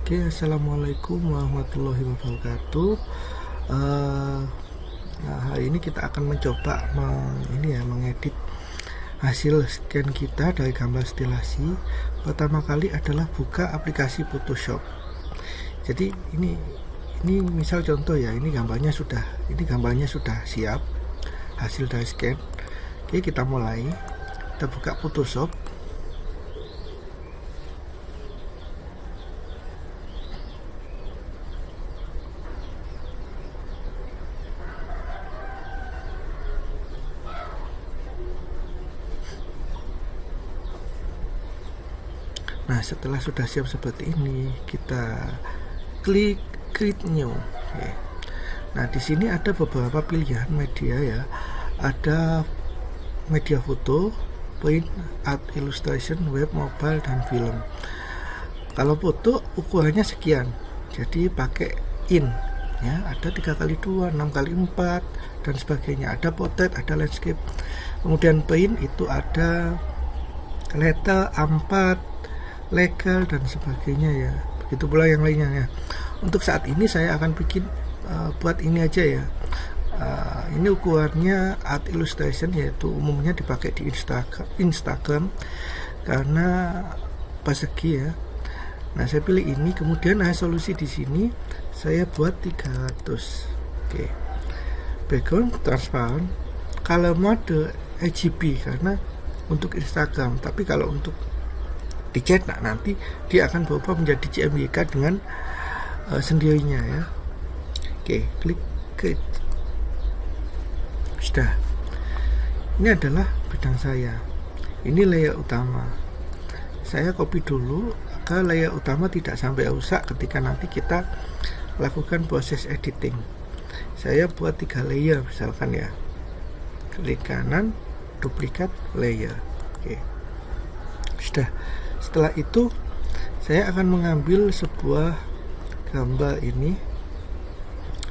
Oke, assalamualaikum warahmatullahi wabarakatuh. Eh, Hari ini kita akan mencoba mengedit hasil scan kita dari gambar stilasi. Pertama kali adalah buka aplikasi Photoshop. Jadi ini misal contoh ya, ini gambarnya sudah siap hasil dari scan. Oke, kita mulai. Kita buka Photoshop. Nah, setelah sudah siap seperti ini, kita klik Create New. Oke. Nah, di sini ada beberapa pilihan media ya. Ada media foto, print, art, illustration, web, mobile, dan film. Kalau foto ukurannya sekian, jadi pakai in ya. Ada 3x2, 6x4 dan sebagainya. Ada portrait, ada landscape. Kemudian print itu ada letter A4, legal dan sebagainya ya. Begitu pula yang lainnya ya. Untuk saat ini saya akan bikin buat ini aja ya. Ini ukurannya art illustration, yaitu umumnya dipakai di Instagram karena persegi ya. Nah, saya pilih ini, kemudian resolusi di sini saya buat 300. Oke. Background transparent, color mode RGB karena untuk Instagram, tapi kalau untuk dicetak nanti dia akan berubah menjadi JMYK dengan sendirinya ya. Oke, klik create. Sudah. Ini adalah bidang saya. Ini layer utama. Saya copy dulu ke layer utama tidak sampai rusak ketika nanti kita lakukan proses editing. Saya buat 3 layer misalkan ya. Klik kanan, duplikat layer. Oke. Sudah. Setelah itu saya akan mengambil sebuah gambar ini,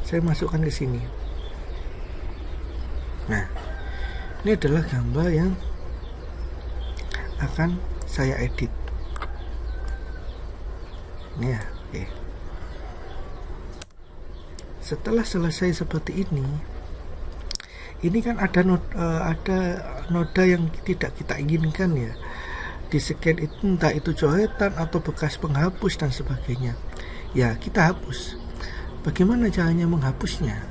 saya masukkan ke sini. Nah, ini adalah gambar yang akan saya edit. Ini ya, oke. Setelah selesai seperti ini kan ada noda yang tidak kita inginkan ya. Di scan itu entah itu coretan atau bekas penghapus dan sebagainya. Ya, kita hapus. Bagaimana caranya menghapusnya?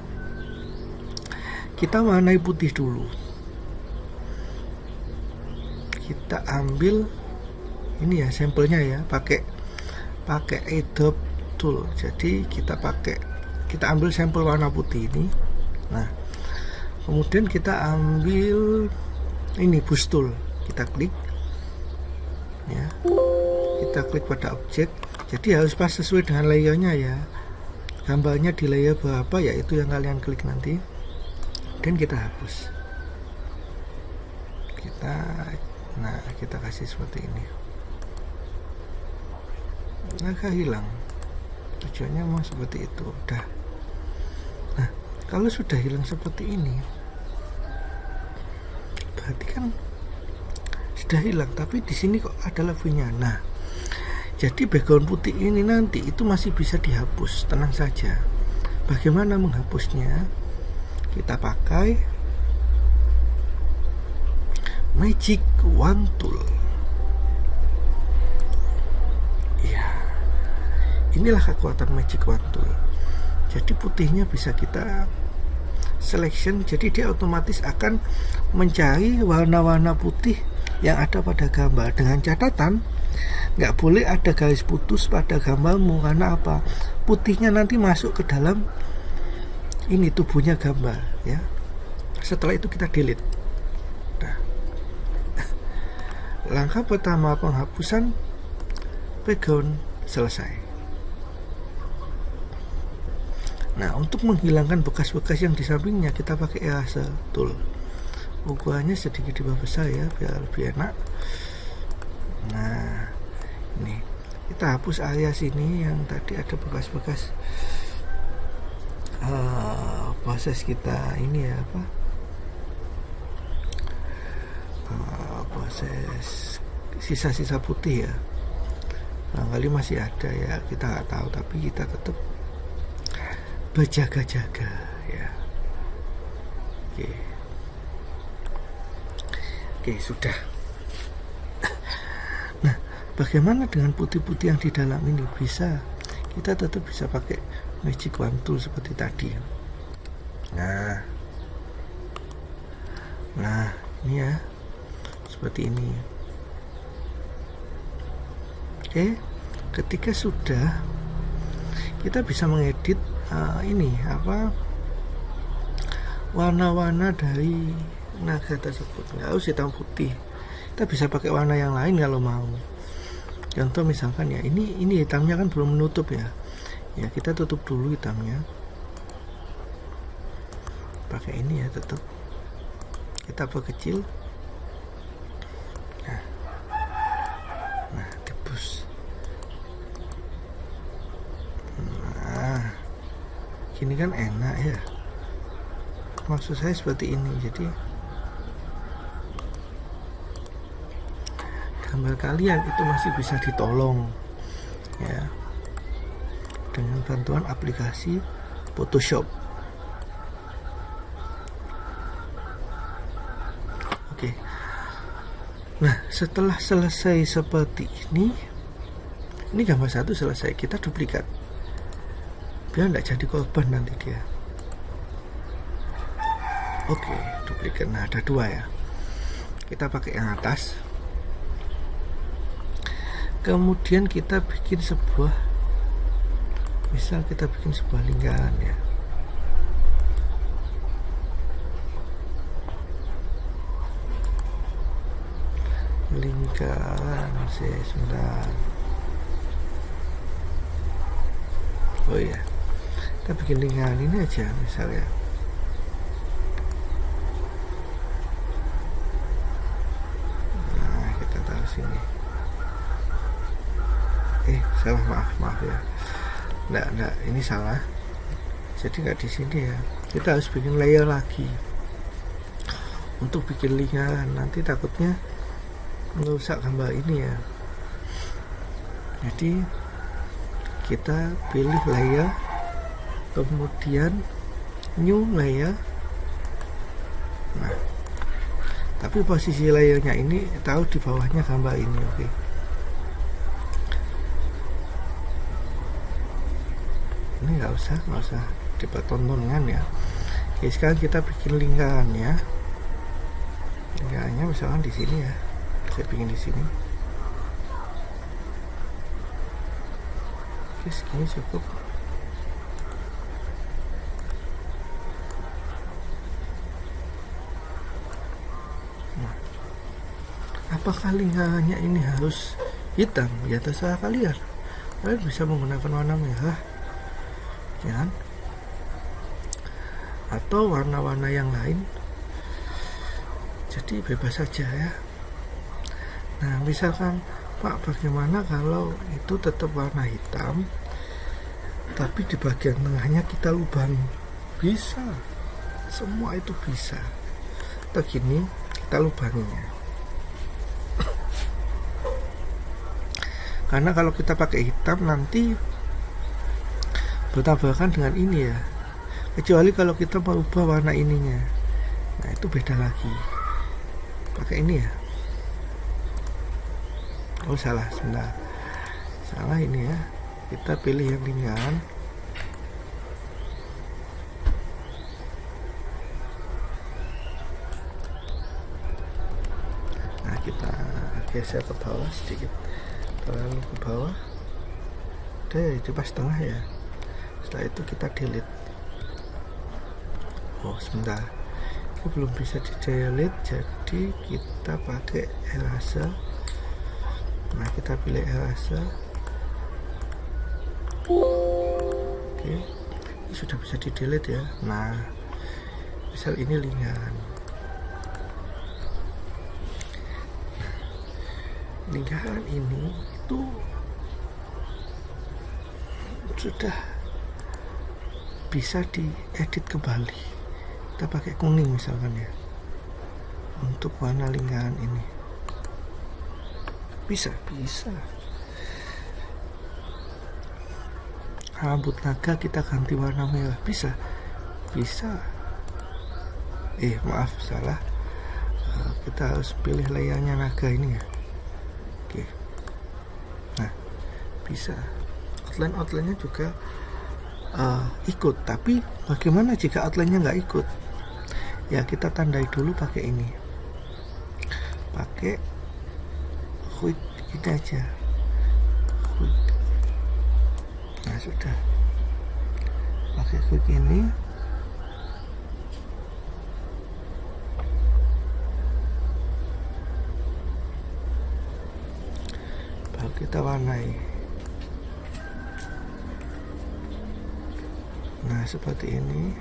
Kita warnai putih dulu. Kita ambil ini ya sampelnya ya, pakai eyedrop tool. Jadi kita ambil sampel warna putih ini. Nah, kemudian kita ambil ini brush tool. Kita klik ya, kita klik pada objek. Jadi harus pas sesuai dengan layernya ya. Gambarnya di layer berapa ya, itu yang kalian klik nanti. Dan kita hapus. Kita kasih seperti ini. Maka hilang. Tujuannya memang seperti itu. Udah. Nah, kalau sudah hilang seperti ini, berarti kan sudah hilang, tapi di sini kok ada lagunya. Nah, jadi background putih ini nanti itu masih bisa dihapus, tenang saja. Bagaimana menghapusnya? Kita pakai Magic Wand Tool. Ya, inilah kekuatan Magic Wand Tool. Jadi putihnya bisa kita selection, jadi dia otomatis akan mencari warna-warna putih yang ada pada gambar. Dengan catatan, nggak boleh ada garis putus pada gambarmu. Karena apa? Putihnya nanti masuk ke dalam ini tubuhnya gambar ya. Setelah itu kita delete. Nah, langkah pertama penghapusan background selesai. Nah, untuk menghilangkan bekas-bekas yang di sampingnya kita pakai eraser tool. Ukurannya sedikit besar ya, biar lebih enak. Nah, ini kita hapus area sini yang tadi ada bekas-bekas proses kita ini ya, proses sisa-sisa putih ya. barangkali masih ada ya, kita nggak tahu, tapi kita tetap berjaga-jaga ya. Oke, sudah. Nah, bagaimana dengan putih-putih yang di dalam ini? Kita tetap bisa pakai magic wand tool seperti tadi. Nah ini ya, seperti ini. Oke, ketika sudah, kita bisa mengedit warna-warna dari naga tersebut. Nggak harus hitam putih, kita bisa pakai warna yang lain kalau mau. Contoh misalkan ya, ini hitamnya kan belum menutup ya, kita tutup dulu hitamnya pakai ini ya, tetap kita perkecil. Nah tebus. Nah gini kan enak ya, maksud saya seperti ini. Jadi gambar kalian itu masih bisa ditolong ya dengan bantuan aplikasi Photoshop. Oke. Nah, setelah selesai seperti ini gambar satu selesai, kita duplikat biar tidak jadi korban nanti dia. Oke, duplikat. Nah, ada dua ya, kita pakai yang atas, kemudian kita bikin sebuah, misal kita bikin sebuah lingkaran ya. Lingkaran sebentar. Oh iya, kita bikin lingkaran ini aja misalnya. Nah, kita taruh sini. Salah, maaf ya. Nggak, ini salah. Jadi nggak di sini ya. Kita harus bikin layer lagi untuk bikin lingkaran. Nanti takutnya merusak gambar ini ya. Jadi kita pilih layer, kemudian new layer. Nah, tapi posisi layernya ini tahu di bawahnya gambar ini. Oke. Ini nggak usah dipertontonkan ya. Oke, sekarang kita bikin lingkarannya. Lingkarannya misalkan di sini ya. Saya bikin di sini. Oke, segini cukup. Nah, apakah lingkarannya ini harus hitam? Ya terserah kalian. Kalian bisa menggunakan warna merah, ya kan? Atau warna-warna yang lain. Jadi bebas saja ya. Nah, misalkan Pak, bagaimana kalau itu tetap warna hitam tapi di bagian tengahnya kita lubangi? Bisa, semua itu bisa. Atau gini, kita lubanginya. Karena kalau kita pakai hitam nanti bertabrakan dengan ini ya. Kecuali kalau kita merubah warna ininya. Nah, itu beda lagi. Pakai ini ya. Oh salah, sebentar. Salah ini ya. Kita pilih yang lingkaran. Nah, kita geser ke bawah sedikit. Terlalu ke bawah. Udah, itu pas tengah ya. Setelah itu kita delete. Oh sebentar, itu belum bisa di delete, jadi kita pakai eraser. Nah, kita pilih eraser. Oke, ini sudah bisa di delete ya. Nah, misal ini lingkaran. Lingkaran ini itu sudah bisa diedit kembali. Kita pakai kuning misalkan ya, untuk warna lingkaran ini. Bisa rambut naga kita ganti warna merah, bisa maaf salah. Kita harus pilih layarnya naga ini ya. Oke, nah bisa. Outline-nya juga ikut, tapi bagaimana jika outline-nya nggak ikut? Ya kita tandai dulu pakai ini, pakai quick ini aja, quick. Nah sudah, pakai quick ini. Baru kita warnai. Nah seperti ini.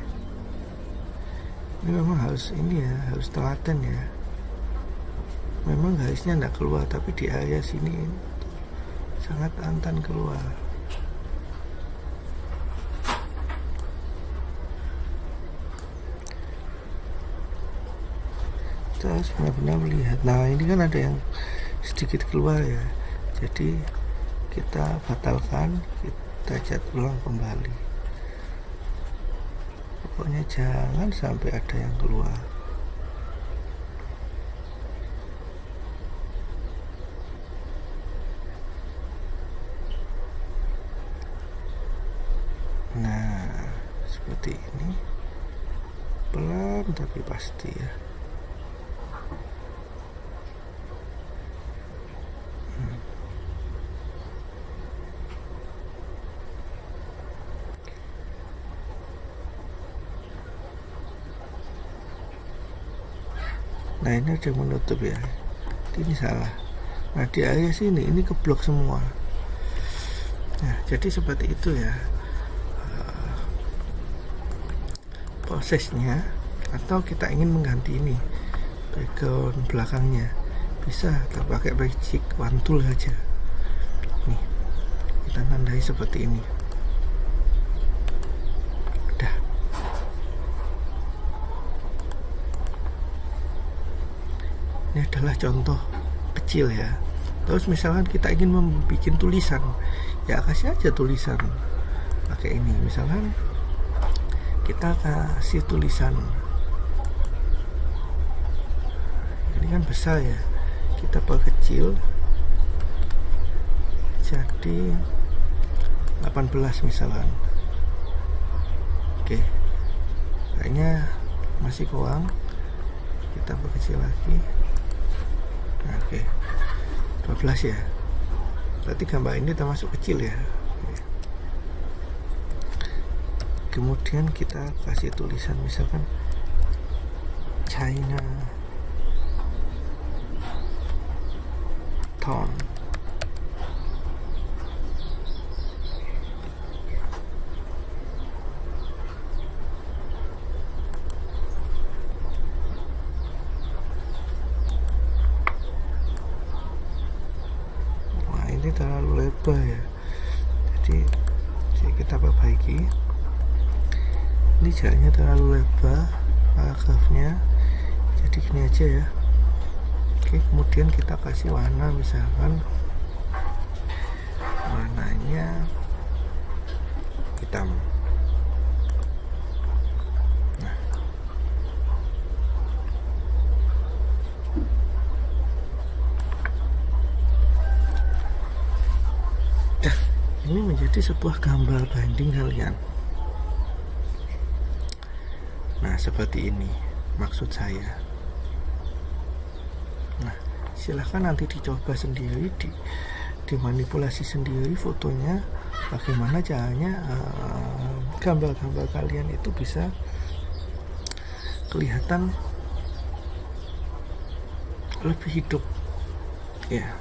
Ini memang harus harus telaten ya. Memang garisnya tidak keluar, tapi di area sini sangat rentan keluar. Kita harus benar-benar melihat. Nah ini kan ada yang sedikit keluar ya, jadi kita batalkan, kita cat ulang kembali. Pokoknya jangan sampai ada yang keluar. Nah seperti ini, pelan tapi pasti ya. Nah ini ada yang menutup ya, ini salah. Nah di area sini ini keblok semua. Nah jadi seperti itu ya prosesnya. Atau kita ingin mengganti ini background belakangnya, bisa kita pakai magic one tool saja. Nih kita tandai seperti ini. Ini adalah contoh kecil ya. Terus misalkan kita ingin membuat tulisan, ya kasih aja tulisan pakai ini. Misalkan kita kasih tulisan, ini kan besar ya, kita perkecil jadi 18 misalkan. Oke, kayaknya masih kurang, kita perkecil lagi. Nah, oke, 12 ya. Berarti gambar ini termasuk kecil ya. Kemudian kita kasih tulisan misalkan China Town. Ini terlalu lebar ya, jadi kita perbaiki. Ini jaraknya terlalu lebar paragrafnya, jadi gini aja ya. Oke, kemudian kita kasih warna, misalkan warnanya hitam. Ini menjadi sebuah gambar banding kalian. Nah seperti ini maksud saya. Nah silahkan nanti dicoba sendiri, dimanipulasi sendiri fotonya, bagaimana caranya gambar-gambar kalian itu bisa kelihatan lebih hidup ya.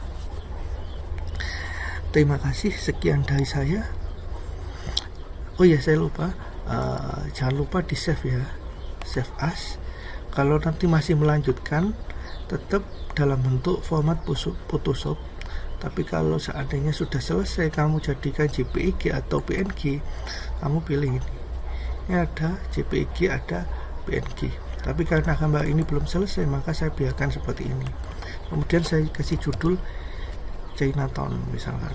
Terima kasih, sekian dari saya. Oh ya saya lupa, jangan lupa di save ya, save as. Kalau nanti masih melanjutkan, tetap dalam bentuk format Photoshop. Tapi kalau seandainya sudah selesai, kamu jadikan JPEG atau PNG, kamu pilih ini. Ini ada JPEG, ada PNG. Tapi karena gambar ini belum selesai, maka saya biarkan seperti ini. Kemudian saya kasih judul Chinatown misalkan.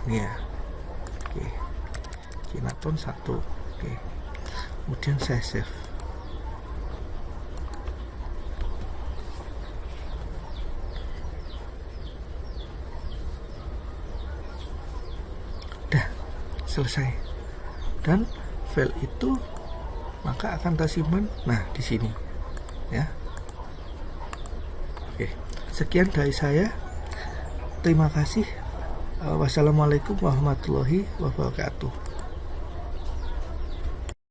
Ini ya. Oke, Kinaton 1. Oke, kemudian saya save. Udah selesai, dan file itu maka akan tersimpan di sini ya. Oke, sekian dari saya. Terima kasih. Wassalamualaikum warahmatullahi wabarakatuh.